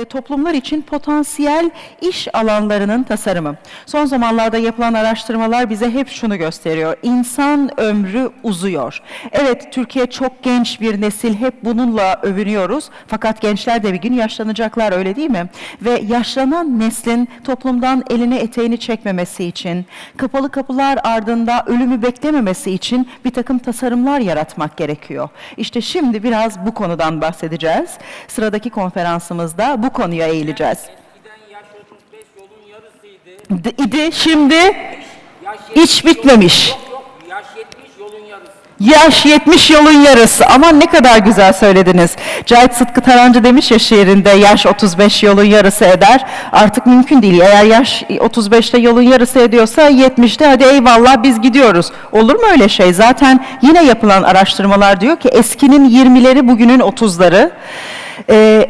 Toplumlar için potansiyel iş alanlarının tasarımı. Son zamanlarda yapılan araştırmalar bize hep şunu gösteriyor. İnsan ömrü uzuyor. Evet, Türkiye çok genç bir nesil, hep bununla övünüyoruz. Fakat gençler de bir gün yaşlanacaklar, öyle değil mi? Ve yaşlanan neslin toplumdan elini eteğini çekmemesi için, kapalı kapılar ardında ölümü beklememesi için bir takım tasarımlar yaratmak gerekiyor. İşte şimdi biraz bu konudan bahsedeceğiz. Sıradaki konferansımızda bu konuya eğileceğiz. Eskiden yaş 35 yolun yarısıydı. İdi, şimdi Yaş hiç bitmemiş. Yok, yaş 70 yolun yarısı. Yaş 70 yolun yarısı. Aman ne kadar güzel söylediniz. Cahit Sıtkı Tarancı demiş ya şiirinde, yaş 35 yolun yarısı eder. Artık mümkün değil. Eğer yaş 35'te yolun yarısı ediyorsa 70'te hadi eyvallah biz gidiyoruz. Olur mu öyle şey? Zaten yine yapılan araştırmalar diyor ki eskinin 20'leri bugünün 30'ları.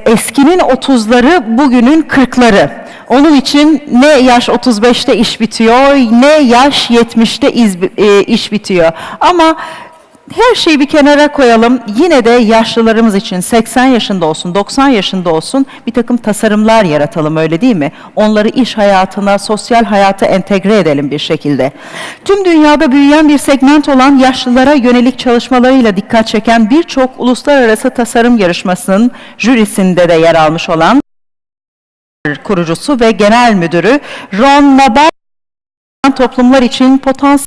Eskinin 30'ları bugünün 40'ları. Onun için ne yaş 35'te iş bitiyor, ne yaş 70'te iş bitiyor. Ama her şeyi bir kenara koyalım. Yine de yaşlılarımız için 80 yaşında olsun, 90 yaşında olsun bir takım tasarımlar yaratalım, öyle değil mi? Onları iş hayatına, sosyal hayata entegre edelim bir şekilde. Tüm dünyada büyüyen bir segment olan yaşlılara yönelik çalışmalarıyla dikkat çeken birçok uluslararası tasarım yarışmasının jürisinde de yer almış olan kurucusu ve genel müdürü Ron Nabarro, Toplumlar için Potansiyel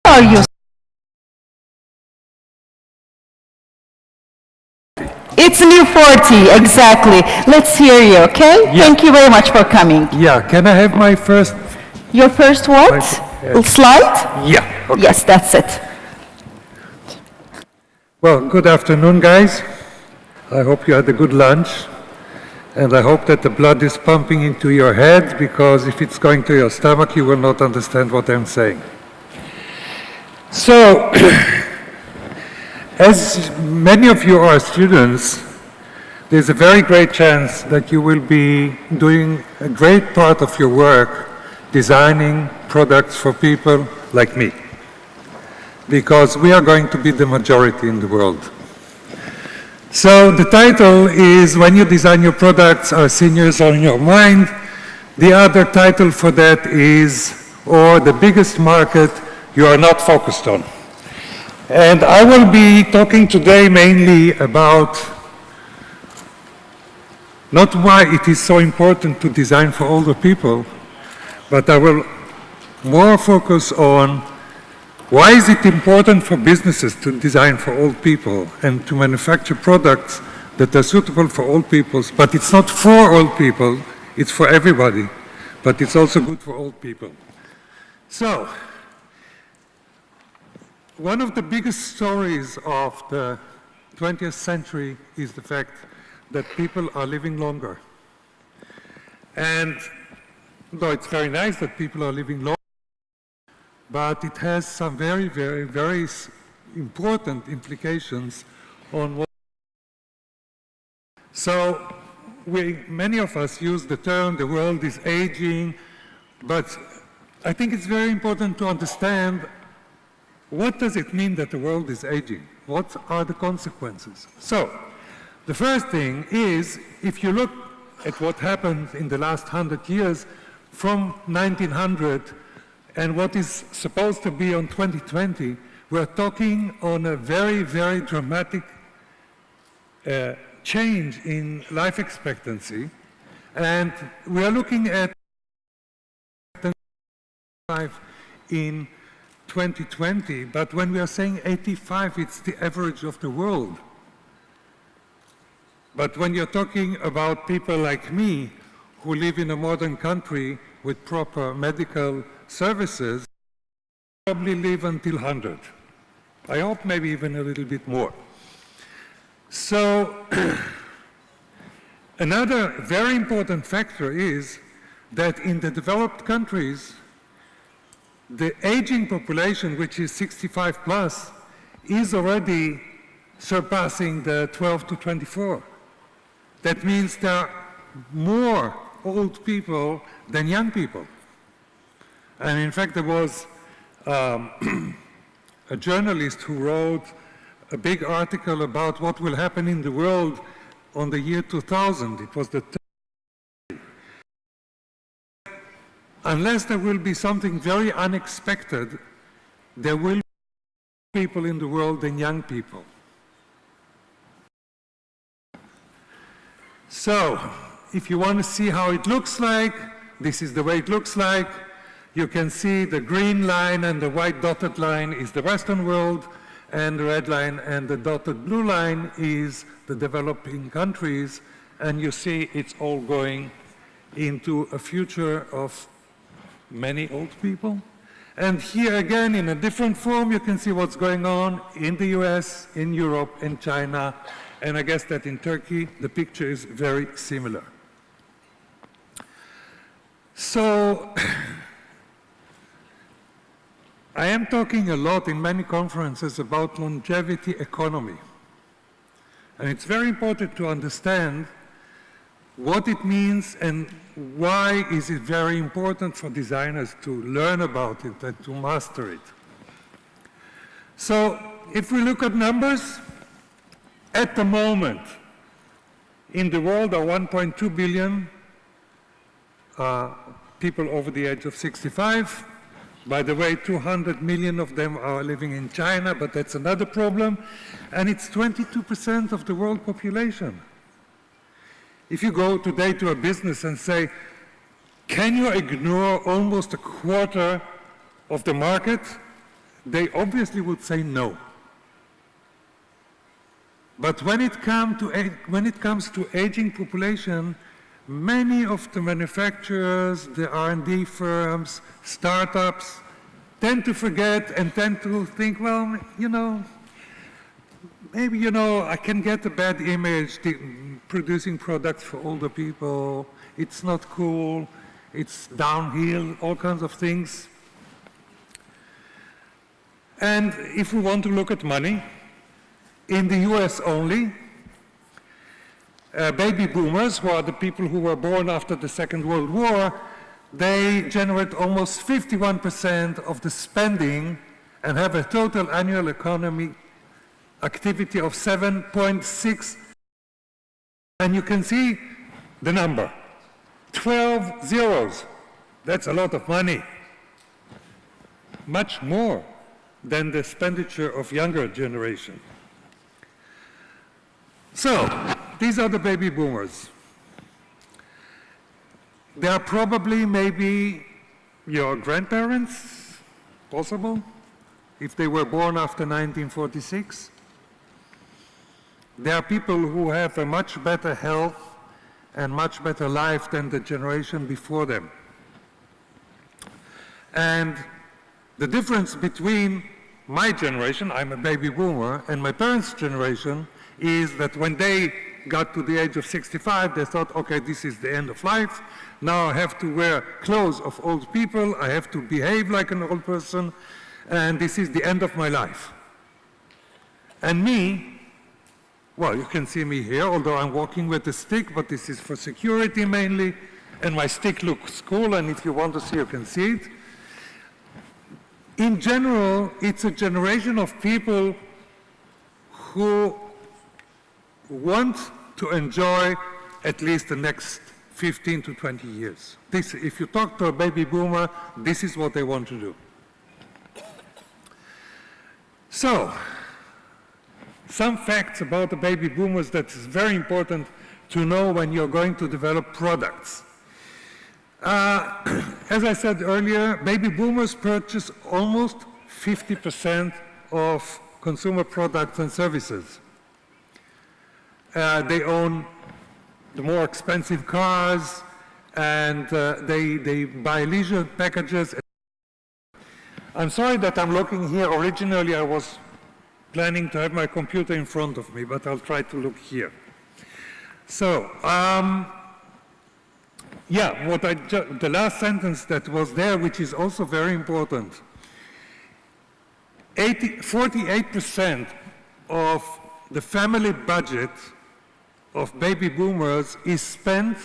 arıyoruz. It's new 40, exactly. Let's hear you, okay? Yeah. Thank you very much for coming. Yeah, can I have my first? Your first what? Slide? Yeah. Okay. Yes, that's it. Well, good afternoon, guys. I hope you had a good lunch. And I hope that the blood is pumping into your head, because if it's going to your stomach, you will not understand what I'm saying. So, as many of you are students, there's a very great chance that you will be doing a great part of your work designing products for people like me, because we are going to be the majority in the world. So the title is, when you design your products, our seniors are in your mind. The other title for that is, or the biggest market you are not focused on. And I will be talking today mainly about not why it is so important to design for older people, but I will more focus on why is it important for businesses to design for old people and to manufacture products that are suitable for old people, but it's not for old people, it's for everybody, but it's also good for old people. So, one of the biggest stories of the 20th century is the fact that people are living longer. And though it's very nice that people are living longer, but it has some very, very, very important implications on what. So, many of us use the term, the world is aging, but I think it's very important to understand, what does it mean that the world is aging? What are the consequences? So, the first thing is, if you look at what happened in the last 100 years, from 1900 and what is supposed to be on 2020, we're talking on a very, very dramatic change in life expectancy. And we are looking at in 2020, but when we are saying 85, it's the average of the world. But when you're talking about people like me, who live in a modern country with proper medical services, probably live until 100. I hope maybe even a little bit more. So, another very important factor is that in the developed countries, the aging population, which is 65 plus, is already surpassing the 12 to 24. That means there are more old people than young people. And in fact, there was a journalist who wrote a big article about what will happen in the world on the year 2000. It was the unless there will be something very unexpected, there will be more people in the world than young people. So, if you want to see how it looks like, this is the way it looks like. You can see the green line and the white dotted line is the Western world, and the red line and the dotted blue line is the developing countries, and you see it's all going into a future of many old people. And here again, in a different form, you can see what's going on in the US, in Europe, in China, and I guess that in Turkey, the picture is very similar. So, I am talking a lot in many conferences about longevity economy. And it's very important to understand what it means and why is it very important for designers to learn about it and to master it. So if we look at numbers, at the moment in the world are 1.2 billion people over the age of 65. By the way, 200 million of them are living in China, but that's another problem. And it's 22% of the world population. If you go today to a business and say, can you ignore almost a quarter of the market? They obviously would say no. But when it comes to aging population, many of the manufacturers, the R&D firms, startups, tend to forget and tend to think, well, maybe, I can get a bad image producing products for older people. It's not cool. It's downhill, all kinds of things. And if we want to look at money, in the US only, baby boomers, who are the people who were born after the Second World War, they generate almost 51% of the spending and have a total annual economic activity of 7.6. And you can see the number, 12 zeros. That's a lot of money. Much more than the expenditure of younger generation. So, these are the baby boomers. They are probably maybe your grandparents, possible, if they were born after 1946. They are people who have a much better health and much better life than the generation before them. And the difference between my generation, I'm a baby boomer, and my parents' generation is that when they got to the age of 65, they thought, okay, this is the end of life. Now I have to wear clothes of old people. I have to behave like an old person. And this is the end of my life. And me, well, you can see me here, although I'm walking with a stick, but this is for security mainly. And my stick looks cool, and if you want to see, you can see it. In general, it's a generation of people who want to enjoy at least the next 15 to 20 years. This, if you talk to a baby boomer, this is what they want to do. So, some facts about the baby boomers that is very important to know when you're going to develop products. As I said earlier, baby boomers purchase almost 50% of consumer products and services. They own the more expensive cars, and they buy leisure packages. I'm sorry that I'm looking here. Originally, I was planning to have my computer in front of me, but I'll try to look here. So, Yeah, the last sentence that was there, which is also very important. 48% of the family budget of baby boomers is spent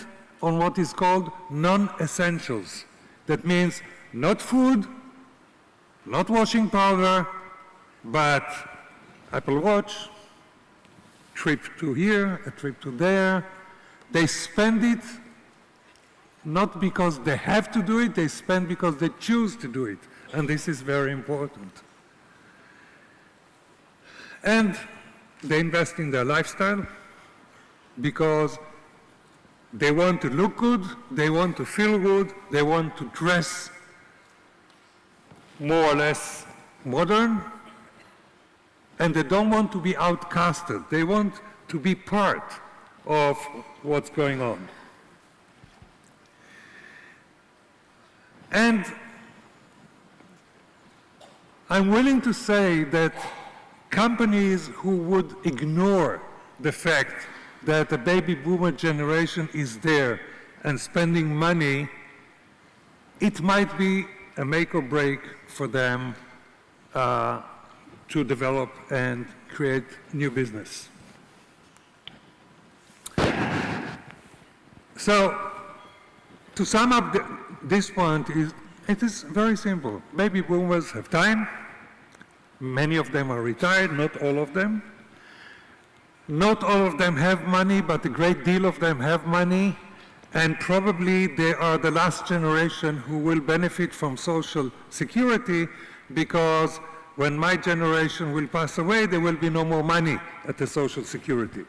on what is called non-essentials. That means not food, not washing powder, but Apple Watch, trip to here, a trip to there. They spend it not because they have to do it, they spend because they choose to do it. And this is very important. And they invest in their lifestyle because they want to look good, they want to feel good, they want to dress more or less modern, and they don't want to be outcasted. They want to be part of what's going on. And I'm willing to say that companies who would ignore the fact that the baby boomer generation is there and spending money, it might be a make or break for them to develop and create new business. So, to sum up this point, it is very simple. Baby boomers have time. Many of them are retired, not all of them. Not all of them have money, but a great deal of them have money. And probably they are the last generation who will benefit from Social Security, because when my generation will pass away, there will be no more money at the Social Security.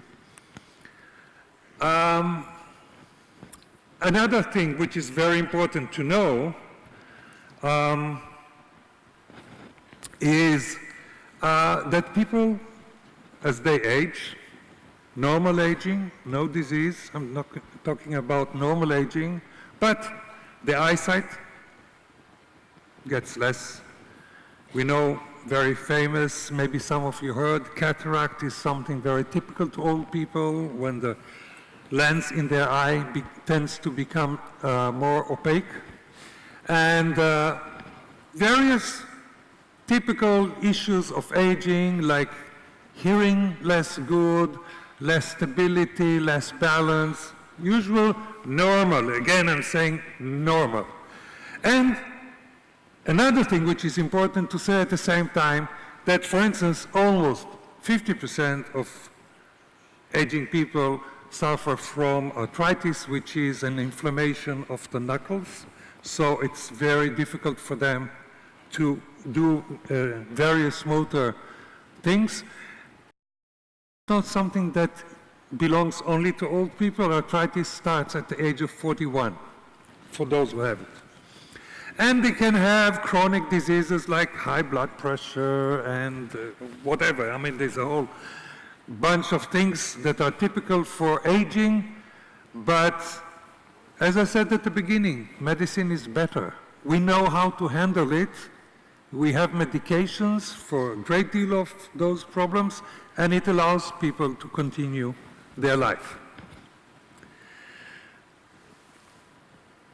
Another thing which is very important to know is that people, as they age, normal aging, no disease, I'm not talking about normal aging, but the eyesight gets less. We know, very famous, maybe some of you heard, cataract is something very typical to old people when the lens in their eye tends to become more opaque. And various typical issues of aging, like hearing less good, less stability, less balance, usual, normal. Again, I'm saying normal. And another thing which is important to say at the same time, that for instance, almost 50% of aging people suffer from arthritis, which is an inflammation of the knuckles. So it's very difficult for them to do various motor things. Not something that belongs only to old people. Arthritis starts at the age of 41, for those who have it. And they can have chronic diseases like high blood pressure and whatever. I mean, there's a whole bunch of things that are typical for aging, but as I said at the beginning, medicine is better. We know how to handle it. We have medications for a great deal of those problems, and it allows people to continue their life.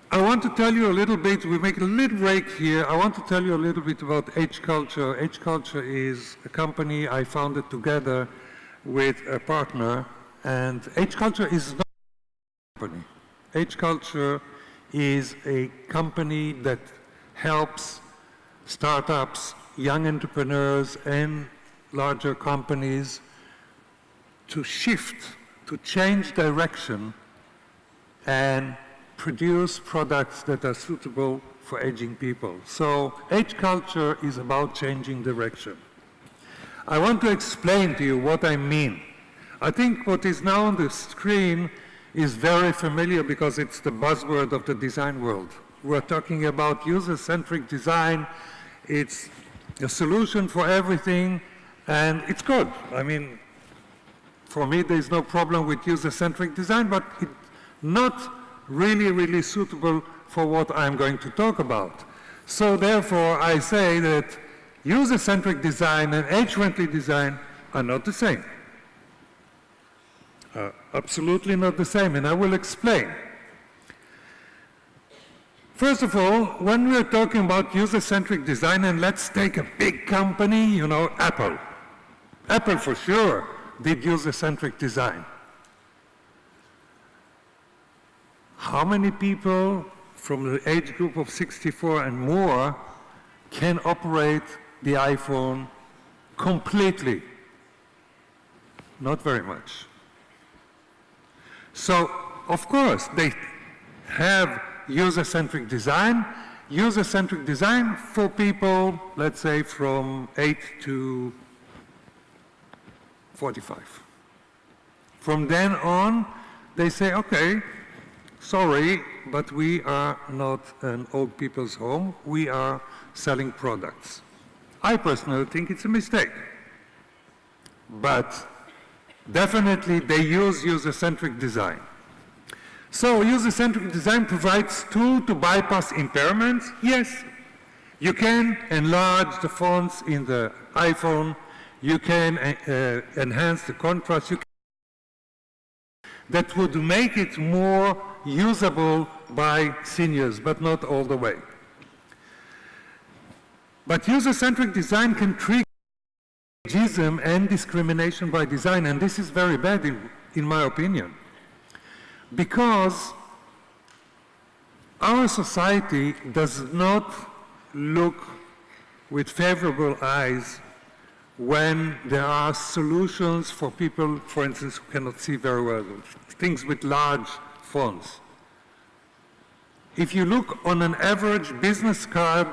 I want to tell you a little bit, we make a little break here. I want to tell you a little bit about Age Culture. Age Culture is a company I founded together with a partner, and Age Culture is not a company. Age Culture is a company that helps startups, young entrepreneurs, and larger companies to shift, to change direction and produce products that are suitable for aging people. So Age Culture is about changing direction. I want to explain to you what I mean. I think what is now on the screen is very familiar because it's the buzzword of the design world. We're talking about user-centric design. It's a solution for everything, and it's good. I mean, for me, there's no problem with user-centric design, but it's not really suitable for what I'm going to talk about. So therefore, I say that user-centric design and age-friendly design are not the same. Absolutely not the same, and I will explain. First of all, when we're talking about user-centric design, and let's take a big company, you know, Apple. Apple for sure did user-centric design. How many people from the age group of 64 and more can operate the iPhone completely? Not very much. So, of course, they have user-centric design for people, let's say, from 8 to 45. From then on, they say, okay, sorry, but we are not an old people's home. We are selling products. I personally think it's a mistake. But definitely they use user-centric design. So user-centric design provides tools to bypass impairments. Yes, you can enlarge the fonts in the iPhone. You can enhance the contrast. That would make it more usable by seniors, but not all the way. But user-centric design can trigger ageism and discrimination by design, and this is very bad in my opinion. Because our society does not look with favorable eyes when there are solutions for people, for instance, who cannot see very well, things with large fonts. If you look on an average business card,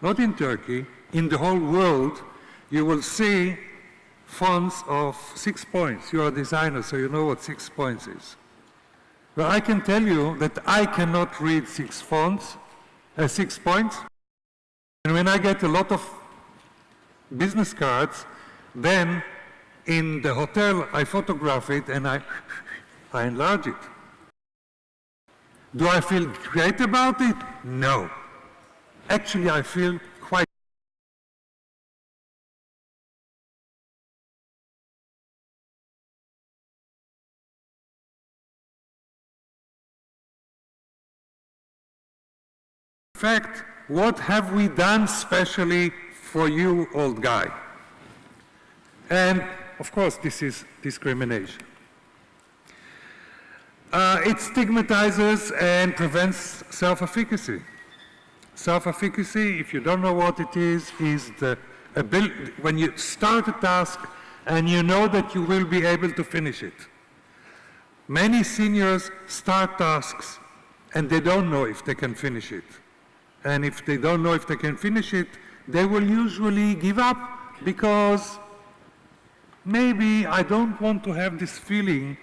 not in Turkey, in the whole world, you will see fonts of 6 points. You are a designer, so you know what 6 points is. Well, I can tell you that I cannot read 6 points. And when I get a lot of business cards, then in the hotel I photograph it and I enlarge it. Do I feel great about it? No. Actually, I feel quite. In fact, what have we done specially for you, old guy? And of course, this is discrimination. It stigmatizes and prevents self-efficacy. Self-efficacy, if you don't know what it is the ability, when you start a task and you know that you will be able to finish it. Many seniors start tasks and they don't know if they can finish it. And if they don't know if they can finish it, they will usually give up because maybe I don't want to have this feeling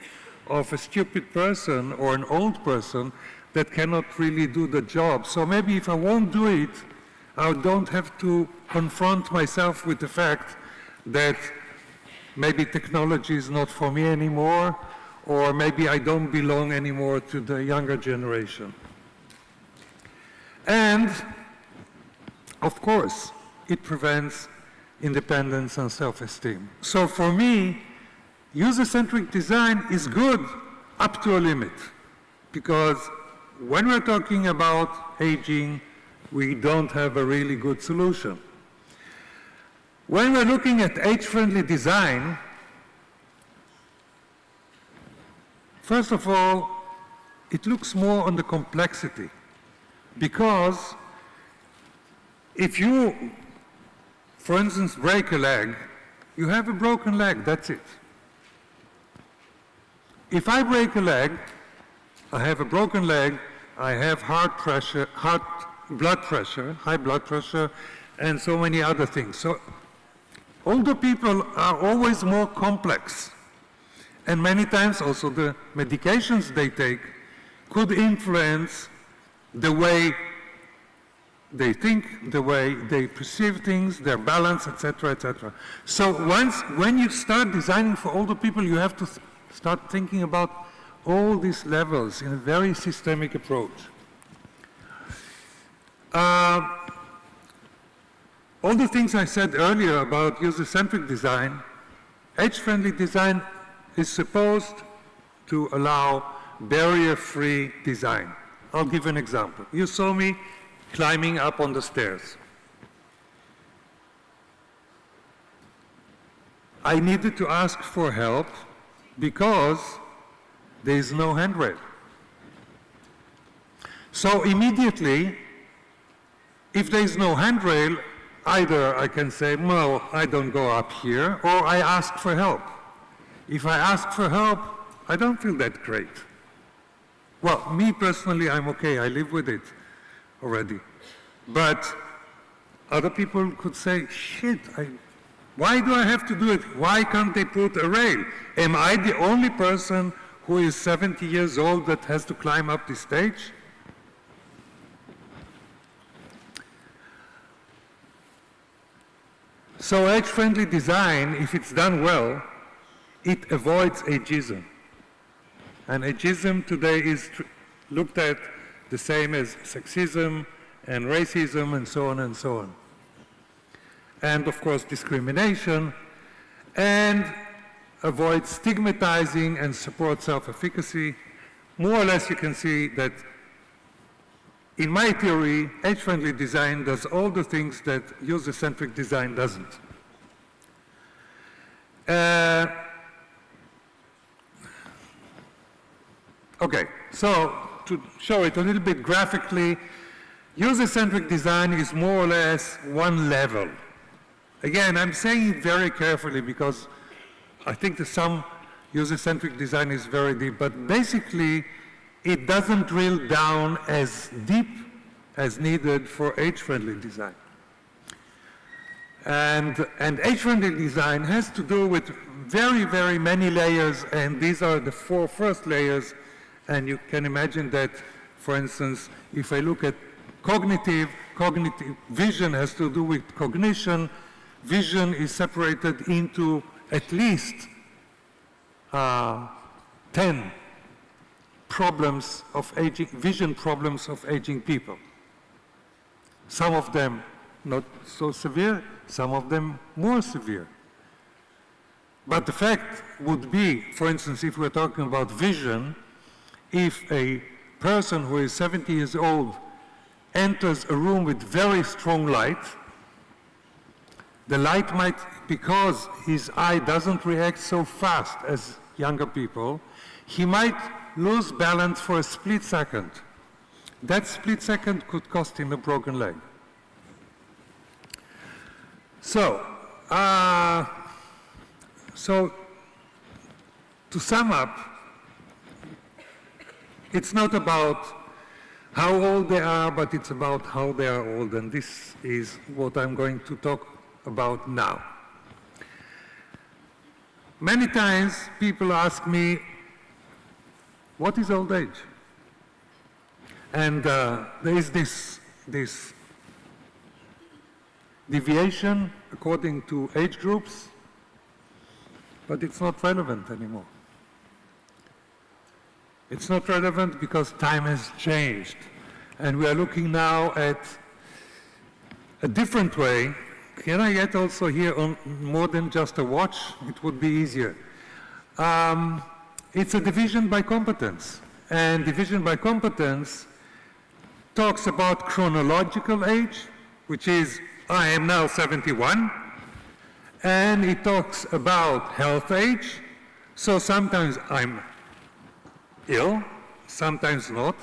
of a stupid person or an old person that cannot really do the job. So maybe if I won't do it, I don't have to confront myself with the fact that maybe technology is not for me anymore, or maybe I don't belong anymore to the younger generation. And, of course, it prevents independence and self-esteem. So for me, user-centric design is good up to a limit, because when we're talking about aging, we don't have a really good solution. When we're looking at age-friendly design, first of all, it looks more on the complexity, because if you, for instance, break a leg, you have a broken leg, that's it. If I break a leg, I have a broken leg, I have high blood pressure, and so many other things. So older people are always more complex. And many times also the medications they take could influence the way they think, the way they perceive things, their balance, etc., etc. So when you start designing for older people, you have to start thinking about all these levels in a very systemic approach. All the things I said earlier about user-centric design, age-friendly design is supposed to allow barrier-free design. I'll give an example. You saw me climbing up on the stairs. I needed to ask for help because there is no handrail. So immediately, if there is no handrail, either I can say, no, I don't go up here, or I ask for help. If I ask for help, I don't feel that great. Well, me personally, I'm okay, I live with it already. But other people could say, shit, why do I have to do it? Why can't they put a rail? Am I the only person who is 70 years old that has to climb up the stage? So age-friendly design, if it's done well, it avoids ageism. And ageism today is looked at the same as sexism and racism and so on and so on. And of course discrimination, and avoid stigmatizing and support self-efficacy. More or less you can see that in my theory, age-friendly design does all the things that user-centric design doesn't. Okay, so to show it a little bit graphically, user-centric design is more or less one level. Again, I'm saying it very carefully because I think that some user-centric design is very deep, but basically it doesn't drill down as deep as needed for age-friendly design. And age-friendly design has to do with very, very many layers, and these are the 4 first layers. And you can imagine that, for instance, if I look at cognitive vision has to do with cognition. Vision is separated into at least 10 problems of aging, vision problems of aging people. Some of them not so severe, some of them more severe. But the fact would be, for instance, if we're talking about vision, if a person who is 70 years old enters a room with very strong light, the light might, because his eye doesn't react so fast as younger people, he might lose balance for a split second. That split second could cost him a broken leg. So to sum up, it's not about how old they are, but it's about how they are old, and this is what I'm going to talk about now. Many times people ask me, what is old age? And there is this deviation according to age groups, but it's not relevant anymore. It's not relevant because time has changed, and we are looking now at a different way. Can I get also here on more than just a watch? It would be easier. It's a division by competence, and division by competence talks about chronological age, which is I am now 71, and it talks about health age. So sometimes I'm ill, sometimes not,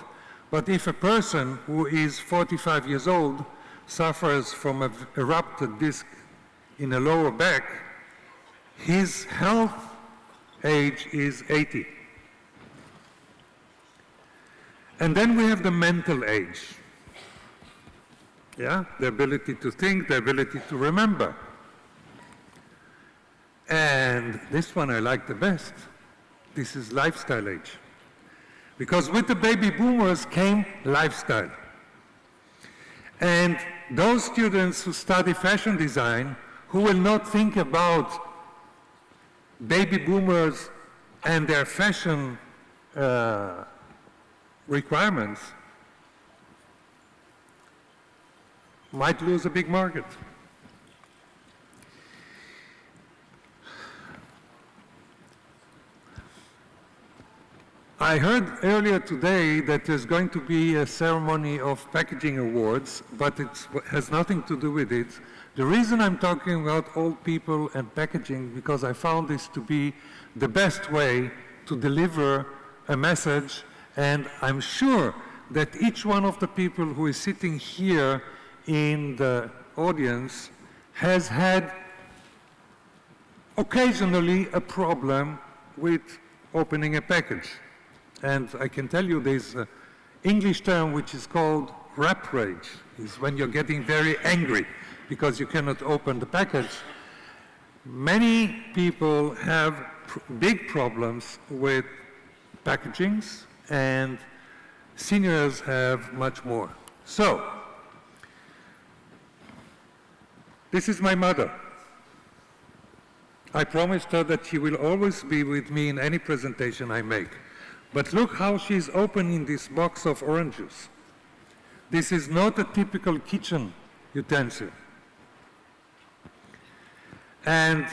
but if a person who is 45 years old suffers from an erupted disc in a lower back, his health age is 80. And then we have the mental age. Yeah, the ability to think, the ability to remember. And this one I like the best. This is lifestyle age. Because with the baby boomers came lifestyle. And those students who study fashion design, who will not think about baby boomers and their fashion requirements, might lose a big market. I heard earlier today that there's going to be a ceremony of packaging awards, but it has nothing to do with it. The reason I'm talking about old people and packaging, because I found this to be the best way to deliver a message, and I'm sure that each one of the people who is sitting here in the audience has had occasionally a problem with opening a package. And I can tell you there's an English term which is called rap rage. It's when you're getting very angry because you cannot open the package. Many people have big problems with packagings, and seniors have much more. So, this is my mother. I promised her that she will always be with me in any presentation I make. But look how she's opening this box of oranges. This is not a typical kitchen utensil. And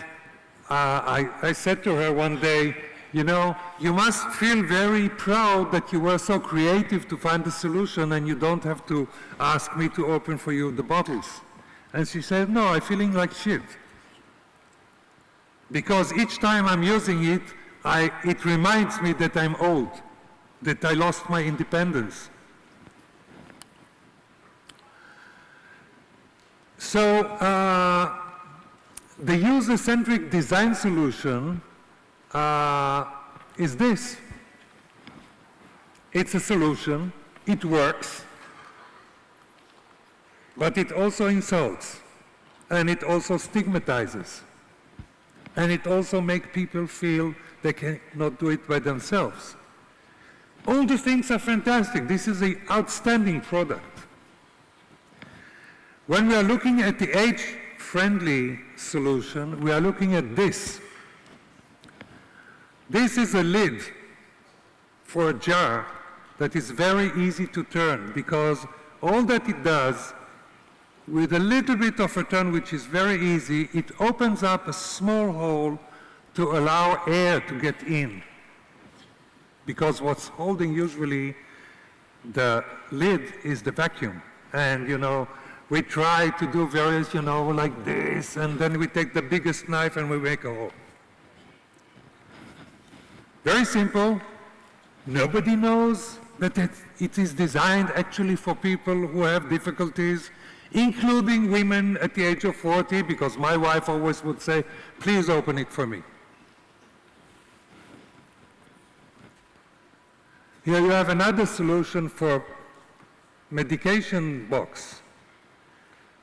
I said to her one day, you know, you must feel very proud that you were so creative to find a solution and you don't have to ask me to open for you the bottles. And she said, no, I'm feeling like shit. Because each time I'm using it, it reminds me that I'm old, that I lost my independence. So the user-centric design solution is this. It's a solution, it works, but it also insults, and it also stigmatizes, and it also makes people feel they cannot do it by themselves. All the things are fantastic. This is an outstanding product. When we are looking at the age-friendly solution, we are looking at this. This is a lid for a jar that is very easy to turn, because all that it does, with a little bit of a turn, which is very easy, it opens up a small hole to allow air to get in. Because what's holding usually the lid is the vacuum. And, you know, we try to do various, you know, like this, and then we take the biggest knife and we make a hole. Very simple. Nobody knows that it is designed actually for people who have difficulties, including women at the age of 40, because my wife always would say, please open it for me. Here you have another solution for medication box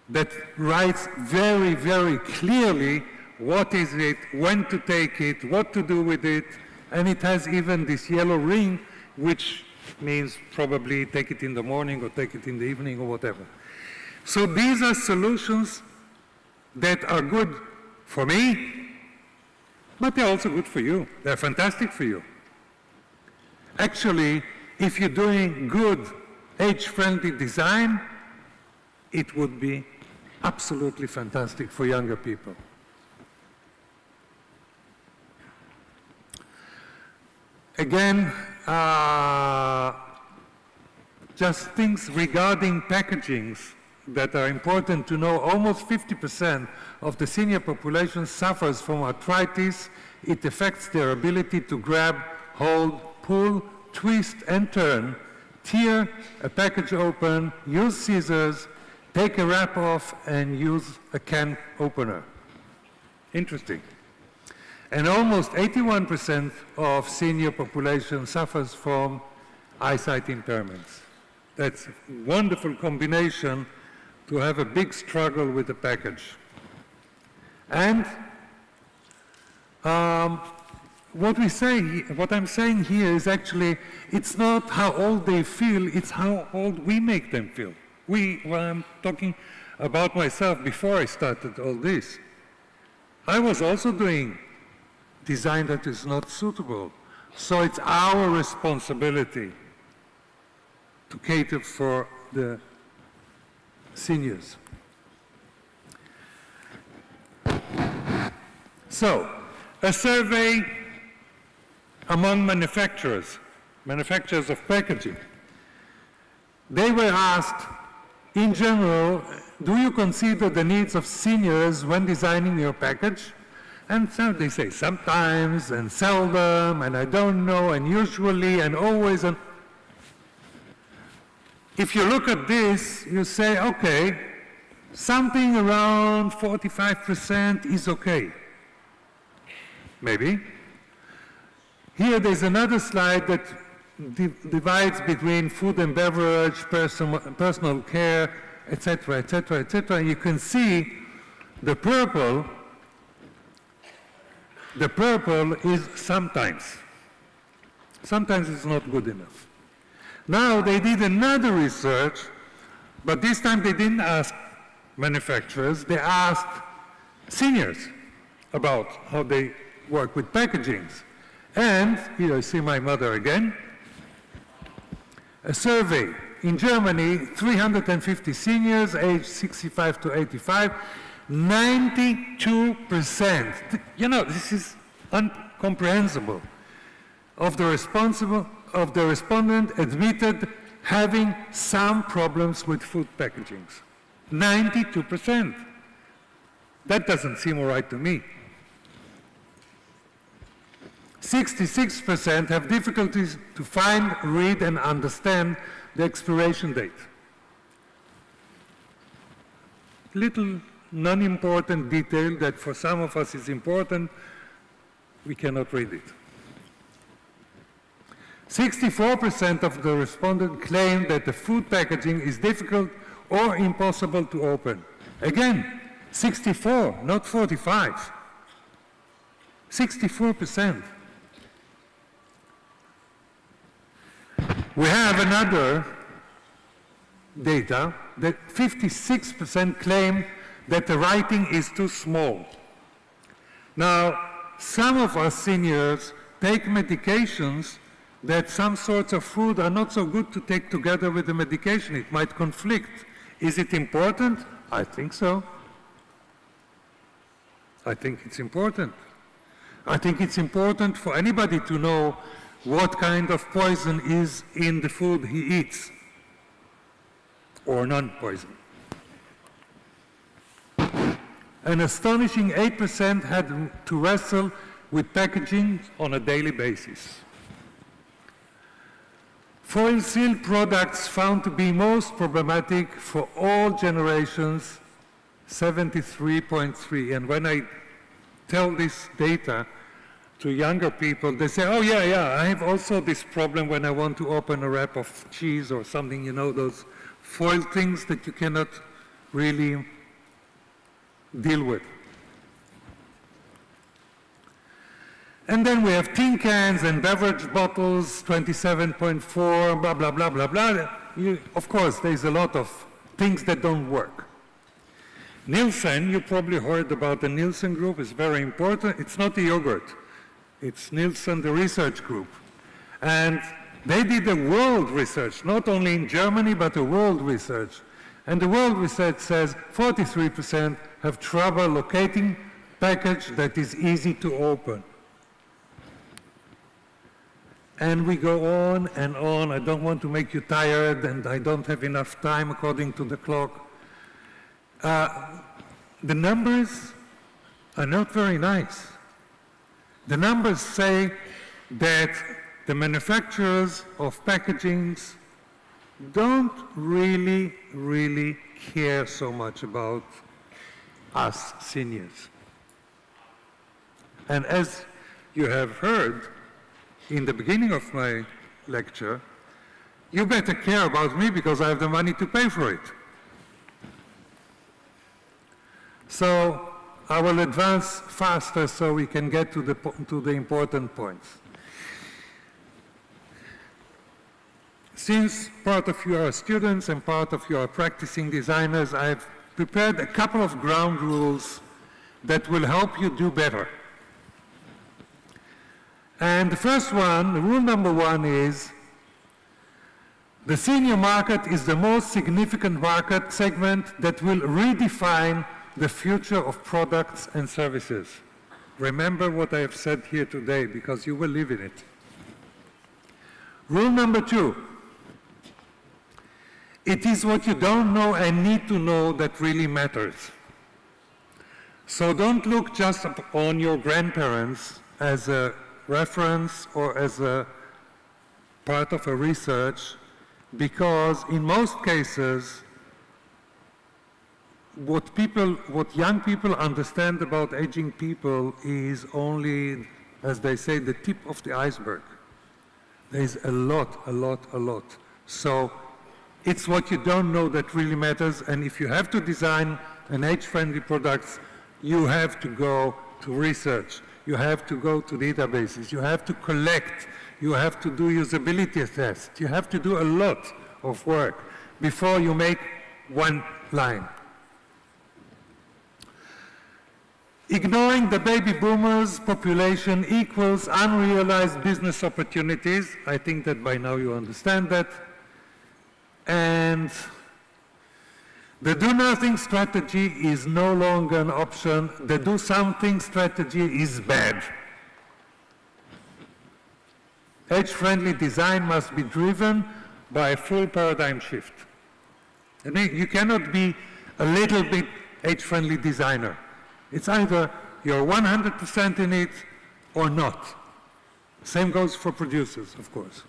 that writes very, very clearly what is it, when to take it, what to do with it, and it has even this yellow ring, which means probably take it in the morning or take it in the evening or whatever. So these are solutions that are good for me, but they're also good for you. They're fantastic for you. Actually, if you're doing good age-friendly design, it would be absolutely fantastic for younger people. Again, just things regarding packagings that are important to know. Almost 50% of the senior population suffers from arthritis. It affects their ability to grab, hold, pull, twist, and turn, tear a package open, use scissors, take a wrap off, and use a can opener. Interesting. And almost 81% of senior population suffers from eyesight impairments. That's a wonderful combination to have a big struggle with the package. And what I'm saying here is actually, it's not how old they feel, it's how old we make them feel. I'm talking about myself before I started all this. I was also doing design that is not suitable. So it's our responsibility to cater for the seniors. So, a survey among manufacturers manufacturers of packaging. They were asked, in general, do you consider the needs of seniors when designing your package? And so they say sometimes and seldom and I don't know and usually and always. And if you look at this, you say, okay, something around 45% is okay. Maybe. Here there's another slide that divides between food and beverage, personal care, etc., etc., etc. You can see the purple is sometimes. Sometimes it's not good enough. Now they did another research, but this time they didn't ask manufacturers, they asked seniors about how they work with packagings. And here I see my mother again. A survey in Germany, 350 seniors aged 65 to 85, 92%. You know, this is incomprehensible. Of the respondent admitted having some problems with food packagings. 92%. That doesn't seem all right to me. 66% have difficulties to find, read, and understand the expiration date. Little non-important detail that for some of us is important, we cannot read it. 64% of the respondents claim that the food packaging is difficult or impossible to open. Again, 64, not 45. 64%. We have another data that 56% claim that the writing is too small. Now, some of us seniors take medications that some sorts of food are not so good to take together with the medication. It might conflict. Is it important? I think so. I think it's important. I think it's important for anybody to know what kind of poison is in the food he eats, or non-poison. An astonishing 8% had to wrestle with packaging on a daily basis. Foil-sealed products found to be most problematic for all generations, 73.3. And when I tell this data to younger people, they say, oh yeah, I have also this problem when I want to open a wrap of cheese or something, you know, those foil things that you cannot really deal with. And then we have tin cans and beverage bottles, 27.4, blah, blah, blah, blah, blah. Of course, there's a lot of things that don't work. Nielsen, you probably heard about the Nielsen group, is very important. It's not the yogurt. It's Nielsen, the research group. And they did a world research, not only in Germany, but a world research. And the world research says 43% have trouble locating package that is easy to open. And we go on and on. I don't want to make you tired, and I don't have enough time according to the clock. The numbers are not very nice. The numbers say that the manufacturers of packagings don't really care so much about us seniors. And as you have heard in the beginning of my lecture, you better care about me because I have the money to pay for it. So I will advance faster so we can get to the important points. Since part of you are students and part of you are practicing designers, I've prepared a couple of ground rules that will help you do better. And the first one, rule number one is, the senior market is the most significant market segment that will redefine the future of products and services. Remember what I have said here today, because you will live in it. Rule number 2. It is what you don't know and need to know that really matters. So don't look just on your grandparents as a reference or as a part of a research, because in most cases, what young people understand about aging people is only, as they say, the tip of the iceberg. There is a lot. So it's what you don't know that really matters, and if you have to design an age-friendly product, you have to go to research, you have to go to databases, you have to collect, you have to do usability tests, you have to do a lot of work before you make one line. Ignoring the baby boomers population equals unrealized business opportunities. I think that by now you understand that. And the do-nothing strategy is no longer an option. The do-something strategy is bad. Age-friendly design must be driven by a full paradigm shift. And you cannot be a little bit age-friendly designer. It's either you're 100% in it or not. Same goes for producers, of course.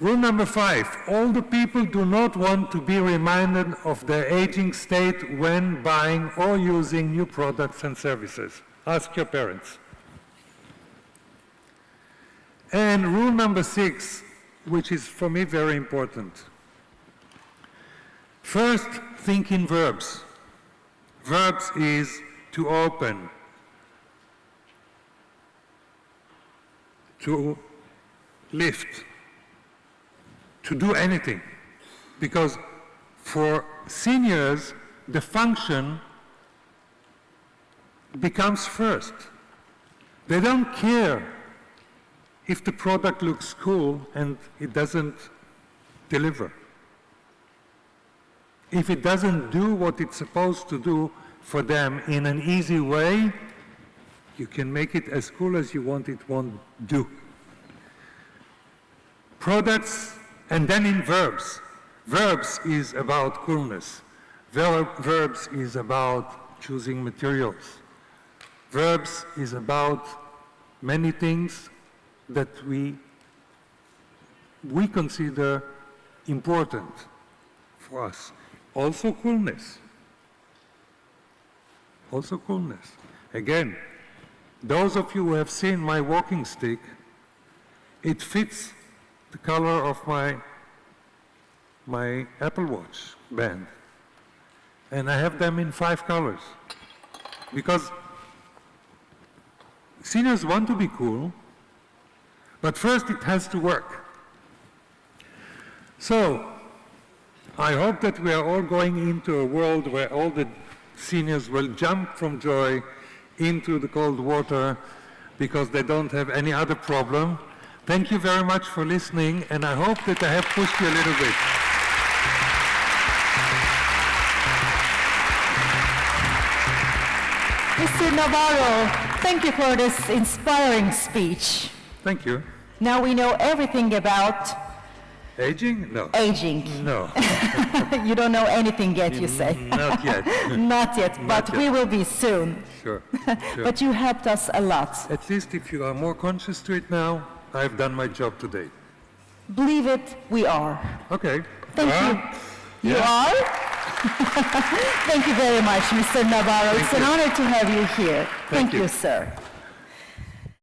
Rule number 5, older people do not want to be reminded of their aging state when buying or using new products and services. Ask your parents. And rule number 6, which is for me very important. First, think in verbs. Verbs is to open, to lift, to do anything. Because for seniors, the function becomes first. They don't care if the product looks cool and it doesn't deliver. If it doesn't do what it's supposed to do for them in an easy way, you can make it as cool as you want, it won't do. Products, and then in verbs. Verbs is about coolness. Verbs is about choosing materials. Verbs is about many things that we consider important for us. Also coolness. Also coolness. Again, those of you who have seen my walking stick, it fits the color of my Apple Watch band. And I have them in 5 colors. Because seniors want to be cool, but first it has to work. So, I hope that we are all going into a world where all the seniors will jump from joy into the cold water because they don't have any other problem. Thank you very much for listening, and I hope that I have pushed you a little bit. Mr. Nabarro, thank you for this inspiring speech. Thank you. Now we know everything about Aging? No. aging. No. You don't know anything yet, you say. Not yet. Not yet, but we will be soon. Sure. But you helped us a lot. At least if you are more conscious to it now, I've done my job today. Believe it, we are. Okay. Thank you. You are? Thank you very much, Mr. Nabarro. It's an honor to have you here. Thank you, sir.